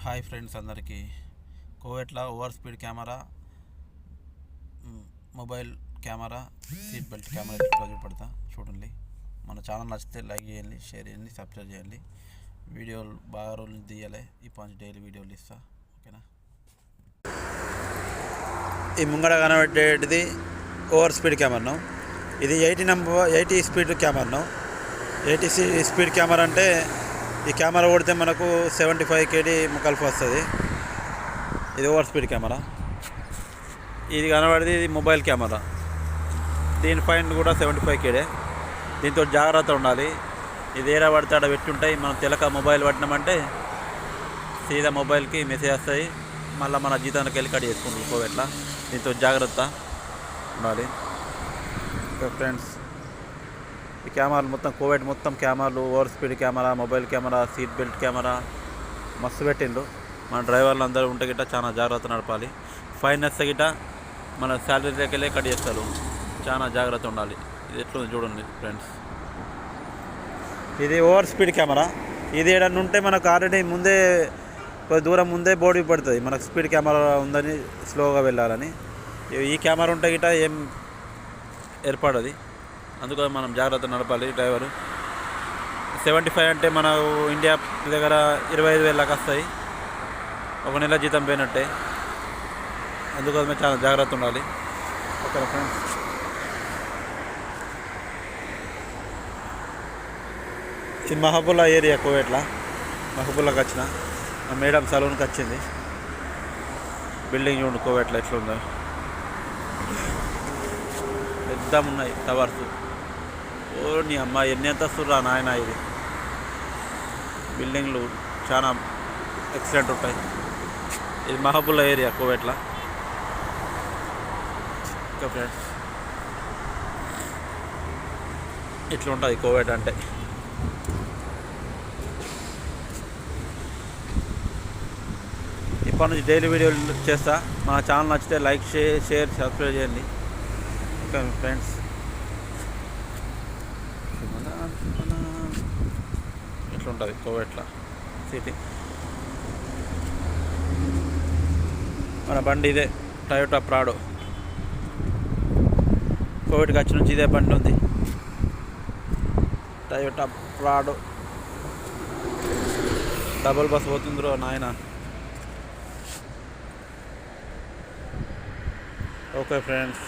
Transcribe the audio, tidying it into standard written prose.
Hi friends అందరికీ. కోవిడ్లో over speed camera, mobile camera, seat belt camera ఎట్లా చూపెడతా చూడండి. మన ఛానల్ నచ్చితే లైక్ చేయండి, షేర్ చేయండి, సబ్స్క్రైబ్ చేయండి. వీడియోలు బాగా రోజులు తీయాలి, ఇప్పుడు డైలీ వీడియోలు ఇస్తా. ఓకేనా. ఈ ముంగడ కనబెట్టేది ఓవర్ స్పీడ్ కెమెరాను. ఇది 80 స్పీడ్ కెమెరాను. 80 స్పీడ్ కెమెరా అంటే ఈ కెమెరా కొడితే మనకు 75 kd ముఖల్ఫ్ వస్తుంది. ఇది ఓవర్ స్పీడ్ కెమెరా. ఇది కనబడేది ఇది మొబైల్ కెమెరా. దీని ఫైన్ కూడా 75 kd. దీంతో జాగ్రత్త ఉండాలి. ఇది ఏడా పడితే ఆడ పెట్టుంటాయి. మనం తెలక మొబైల్ పట్టినామంటే సీదా మొబైల్కి మెసేజ్ వస్తాయి. మళ్ళీ మన జీతానికి వెళ్ళి కట్ చేసుకుంటాం కోవిడ్లా. దీంతో జాగ్రత్త ఉండాలి. ఇంకా ఫ్రెండ్స్, ఈ కెమెరాలు మొత్తం కోవిడ్ మొత్తం కెమెరాలు, over speed camera, mobile camera, seat belt camera మస్తు పెట్టిండు. మన డ్రైవర్లు అందరూ ఉంటే గిట్ట చాలా జాగ్రత్త నడపాలి. ఫైన్ వస్తే గిట్ట మన శాలరీ దగ్గరే కట్ చేస్తారు. చాలా జాగ్రత్త ఉండాలి. ఇది ఎట్లుంది చూడండి ఫ్రెండ్స్. ఇది ఓవర్ స్పీడ్ కెమెరా. ఇది ఏదన్నా ఉంటే మనకు ఆల్రెడీ ముందే కొద్ది దూరం ముందే బోర్డు పడుతుంది మనకు స్పీడ్ కెమెరా ఉందని, స్లోగా వెళ్ళాలని. ఈ కెమెరా ఉంటే గిట్ట ఏం ఏర్పడది. అందుకని మనం జాగ్రత్త నడపాలి డ్రైవరు. 75 అంటే మన ఇండియా దగ్గర 25,000 దాకా వస్తాయి. ఒక నెల జీతం పోయినట్టే. అందుకోసమే చాలా జాగ్రత్త ఉండాలి. Okay friends. ఇది మహబూల్లా ఏరియా కోవిడ్లా. మహబూల్లాకి వచ్చిన మా మేడం సలూన్కి వచ్చింది. బిల్డింగ్ చూడండి కోవిడ్లో ఎట్లుందో. పెద్ద ఉన్నాయి టవర్స్. ఓ నీ అమ్మ ఎన్ని అంతస్తురా నాయన. ఇది బిల్డింగ్లు చాలా ఎక్సలెంట్ ఉంటాయి. ఇది మహబూల్లా ఏరియా కోవిడ్లా. ఇంకా ఫ్రెండ్స్, ఇట్లా ఉంటుంది కోవిడ్ అంటే. ఇప్పటి నుంచి డైలీ వీడియోలు చేస్తా. మన ఛానల్ నచ్చితే లైక్, షేర్, సబ్స్క్రైబ్ చేయండి. Okay friends. ఇట్లుంటుంది కోవిడ్లా సిటీ. మన బండి ఇదే టయోటా ప్రాడో. కోవిడ్కి వచ్చి నుంచి ఇదే బండి ఉంది, టయోటా ప్రాడో. డబుల్ బస్ పోతుందిరో నాయన. Okay friends.